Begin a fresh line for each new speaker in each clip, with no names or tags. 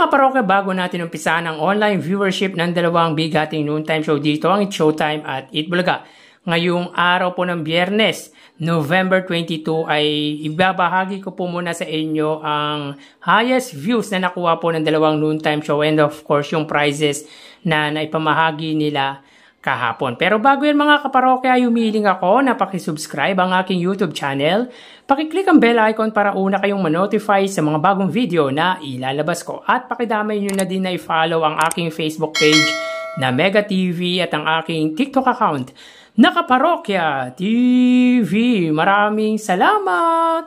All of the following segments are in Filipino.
Mga kaparokya, bago natin umpisahan ang online viewership ng dalawang bigating noontime show dito, ang It's Showtime at Eat Bulaga. Ngayong araw po ng Biyernes, November 22, ay ibabahagi ko po muna sa inyo ang highest views na nakuha po ng dalawang noontime show and of course yung prizes na naipamahagi nila kahapon. Pero bago yan mga kaparokya, humihiling ako na pakisubscribe ang aking YouTube channel. Pakiclick ang bell icon para una kayong manotify sa mga bagong video na ilalabas ko. At pakidamay nyo na din na i-follow ang aking Facebook page na Mega TV at ang aking TikTok account na Kaparokya TV. Maraming salamat!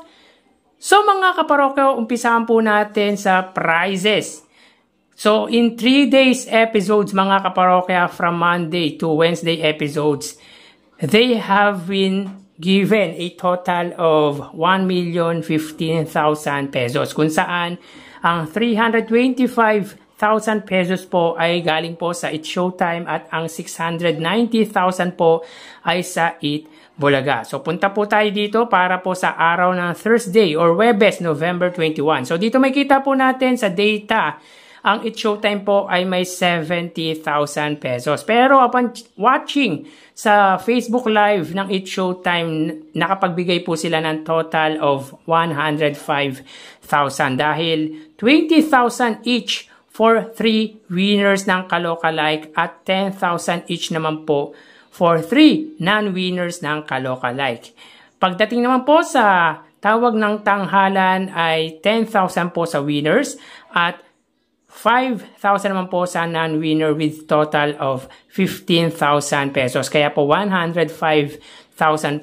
So mga kaparokya, umpisahan po natin sa prizes. So, in 3 days episodes, mga kaparokya, from Monday to Wednesday episodes, they have been given a total of 1,015,000 pesos. Kung saan, ang 325,000 pesos po ay galing po sa It's Showtime at ang 690,000 po ay sa Eat Bulaga. So, punta po tayo dito para po sa araw ng Thursday or Webes, November 21. So, dito may kita po natin sa data. Ang It's Showtime po ay may 70,000 pesos. Pero upon watching sa Facebook Live ng It's Showtime, nakapagbigay po sila ng total of 105,000 dahil 20,000 each for 3 winners ng Kalokalike at 10,000 each naman po for 3 non-winners ng Kalokalike. Pagdating naman po sa tawag ng tanghalan ay 10,000 po sa winners at 5,000 naman po sa non-winner with total of 15,000 pesos. Kaya po 105,000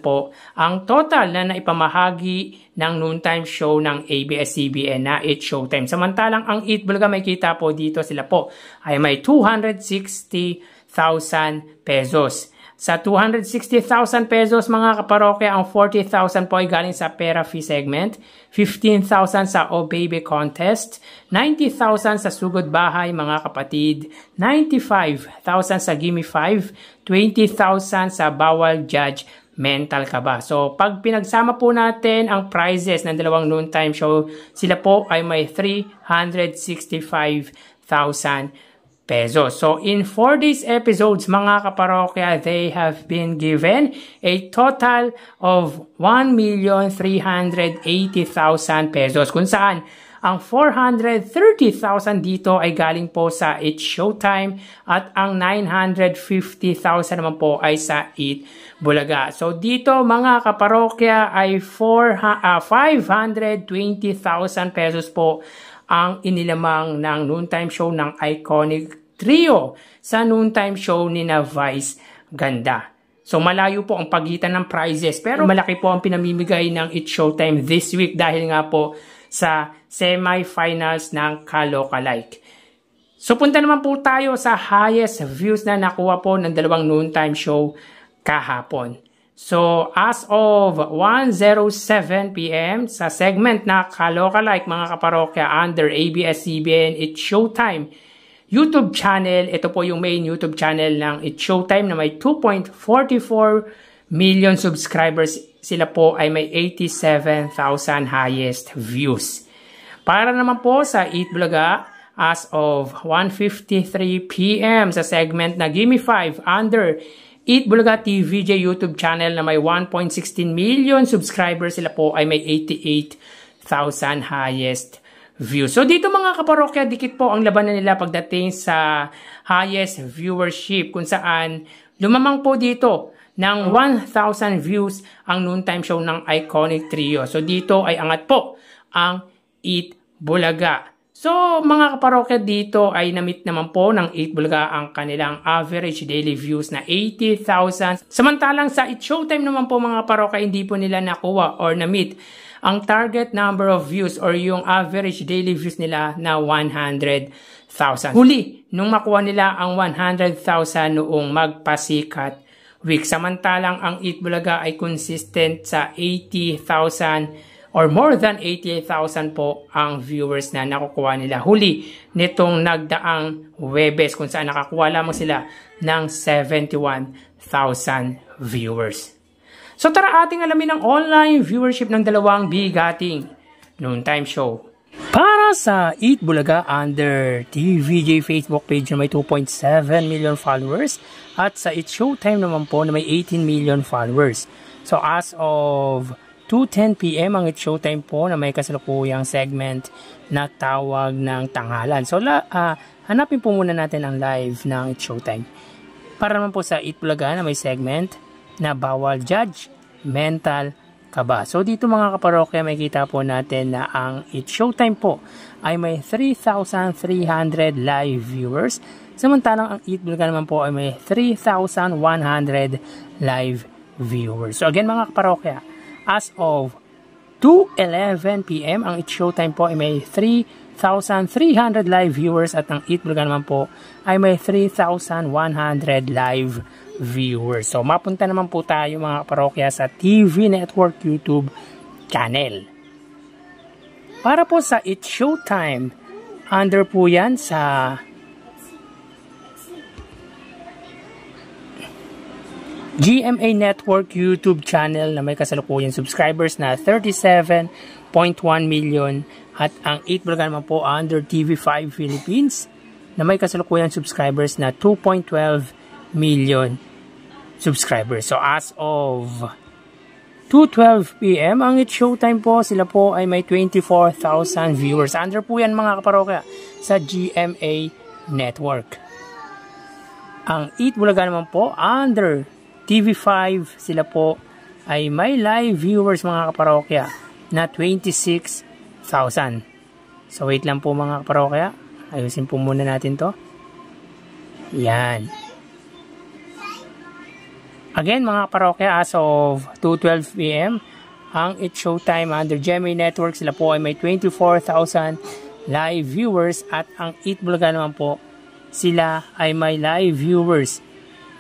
po ang total na naipamahagi ng noontime show ng ABS-CBN na It's Showtime. Samantalang ang Eat Bulaga, may kita po dito sila po ay may 260,000 pesos. Sa 260,000 pesos mga kaparokya, ang 40,000 po ay galing sa Pera Fee segment, 15,000 sa Oh Baby Contest, 90,000 sa Sugod Bahay mga kapatid, 95,000 sa Gimme 5, 20,000 sa Bawal Judge Mental Ka Ba. So pag pinagsama po natin ang prizes ng dalawang noontime show, sila po ay may 365,000 pesos. So, in 4 days episodes, mga kaparokya, they have been given a total of 1,380,000 pesos. Kung saan, ang 430,000 dito ay galing po sa It's Showtime at ang 950,000 naman po ay sa Eat Bulaga. So, dito mga kaparokya ay 520,000 pesos po ang inilamang ng noontime show ng iconic trio sa noontime show ni na Vice Ganda. So malayo po ang pagitan ng prizes pero malaki po ang pinamimigay ng It's Showtime this week dahil nga po sa semi-finals ng Kalokalike. So punta naman po tayo sa highest views na nakuha po ng dalawang noontime show kahapon. So, as of 1:07 PM sa segment na Kalokalike mga kaparokya under ABS-CBN It's Showtime YouTube channel, ito po yung main YouTube channel ng It's Showtime na may 2.44 million subscribers. Sila po ay may 87,000 highest views. Para naman po sa Eat Bulaga, as of 1:53 PM sa segment na Gimme 5 under Eat Bulaga TVJ YouTube channel na may 1.16 million subscribers, sila po ay may 88,000 highest views. So dito mga kaparokya, dikit po ang labanan nila pagdating sa highest viewership kung saan lumamang po dito ng 1,000 views ang noontime show ng iconic trio. So dito ay angat po ang Eat Bulaga. So, mga kaparokya, dito ay na-meet naman po ng Eat Bulaga ang kanilang average daily views na 80,000. Samantalang sa It's Showtime naman po mga kaparokya, hindi po nila nakuha or na-meet ang target number of views or yung average daily views nila na 100,000. Huli, nung makuha nila ang 100,000 noong magpasikat week. Samantalang ang Eat Bulaga ay consistent sa 80,000 or more than 88,000 po ang viewers na nakukuha nila huli nitong nagdaang Webes kung saan nakakuha lamang sila ng 71,000 viewers. So tara ating alamin ang online viewership ng dalawang bigating noontime show. Para Para sa Eat Bulaga under TVJ Facebook page na may 2.7 million followers at sa It's Showtime naman po na may 18 million followers. So as of 2:10 PM ang It's Showtime po na may kasalukuyang segment na tawag ng tanghalan. So hanapin po muna natin ang live ng It's Showtime. Para naman po sa Eat Bulaga na may segment na bawal judge, mental kaba. So dito mga kaparokya, makikita po natin na ang It's Showtime po ay may 3,300 live viewers. Samantalang ang Eat Bulaga naman po ay may 3,100 live viewers. So again mga kaparokya, as of 2:11 PM, ang It's Showtime po ay may 3,300 live viewers at ang Eat Bulaga naman po ay may 3,100 live viewers. So mapunta naman po tayo mga kaparokya sa TV Network YouTube channel. Para po sa It's Showtime, under po yan sa GMA Network YouTube channel na may kasalukuyang subscribers na 37.1 million at ang Eat Bulaga naman po under TV5 Philippines na may kasalukuyang subscribers na 2.12 million subscribers. So as of 2:12 PM ang It's Showtime po, sila po ay may 24,000 viewers. Under po yan mga kaparokya sa GMA Network. Ang Eat Bulaga naman po under TV5, sila po ay may live viewers mga kaparokya na 26,000. So wait lang po mga kaparokya, ayusin po muna natin to. Yan. Again mga kaparokya, as of 2:12 PM ang It's Showtime under GMA Network, sila po ay may 24,000 live viewers at ang Eat Bulaga naman po, sila ay may live viewers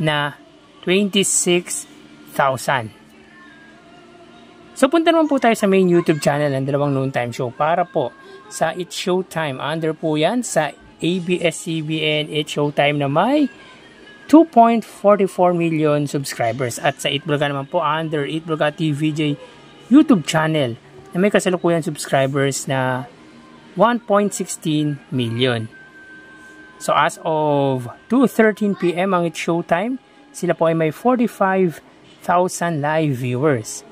na 26,000. So punta naman po tayo sa main YouTube channel ng Dalawang Noontime Show para po sa It's Showtime. Under po yan sa ABS-CBN It's Showtime na may 2.44 million subscribers. At sa Eat Bulaga naman po under Eat Bulaga TVJ YouTube channel na may kasalukuyang subscribers na 1.16 million. So as of 2:13 PM ang It's Showtime, sila po ay may 45,000 live viewers.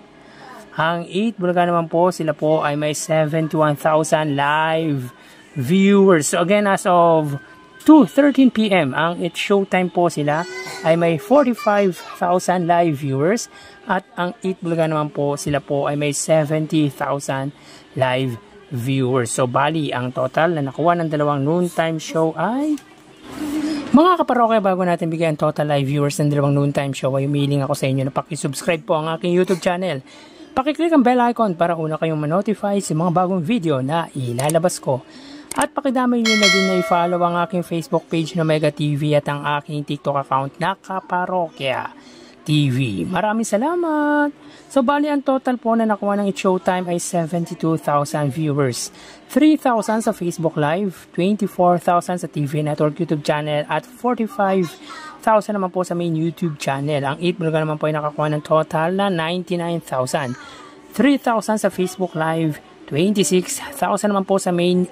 Ang Eat Bulaga naman po, sila po ay may 71,000 live viewers. So again, as of 2:13 PM, ang It's Showtime po, sila ay may 45,000 live viewers. At ang Eat Bulaga naman po, sila po ay may 70,000 live viewers. So bali, ang total na nakuha ng Dalawang Noontime Show ay... Mga kaparokya, bago natin bigyan total live viewers ng Dalawang Noontime Show, ay humiling ako sa inyo na pakisubscribe po ang aking YouTube channel. Pakiclick ang bell icon para una kayong ma-notify sa mga bagong video na ilalabas ko. At pakidamay nyo na din na i-follow ang aking Facebook page na Mega TV at ang aking TikTok account na Kaparokya TV. Maraming salamat! So bali ang total po na nakuha ng It's Showtime ay 72,000 viewers. 3,000 sa Facebook Live, 24,000 sa TV Network YouTube channel at 45,000 naman po sa main YouTube channel. Ang Eat Bulaga naman po ay nakakuha ng total na 99,000. 3,000 sa Facebook Live, 26,000 naman po sa main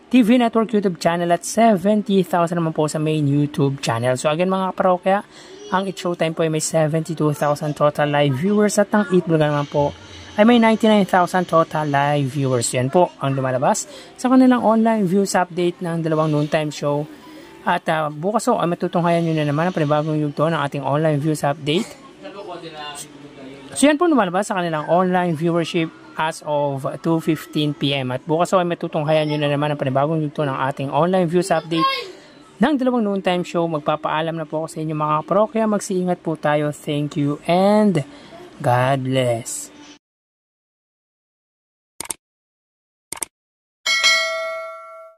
TV Network YouTube channel at 70,000 naman po sa main YouTube channel. So again mga kaparokya, ang It's Showtime po ay may 72,000 total live viewers at ang Eat Bulaga naman po ay may 99,000 total live viewers. Yan po ang lumalabas sa kanilang online views update ng Dalawang Noontime Show. At bukas ay matutunghayan nyo na naman ang panibagong yugto ng ating online views update. So yan po lumalabas sa kanilang online viewership as of 2:15 PM. At bukas ay matutunghayan nyo na naman ang panibagong yugto ng ating online views update ng Dalawang Noontime Show. Magpapaalam na po ako sa inyo mga kaparokya. Magsiingat po tayo. Thank you and God bless.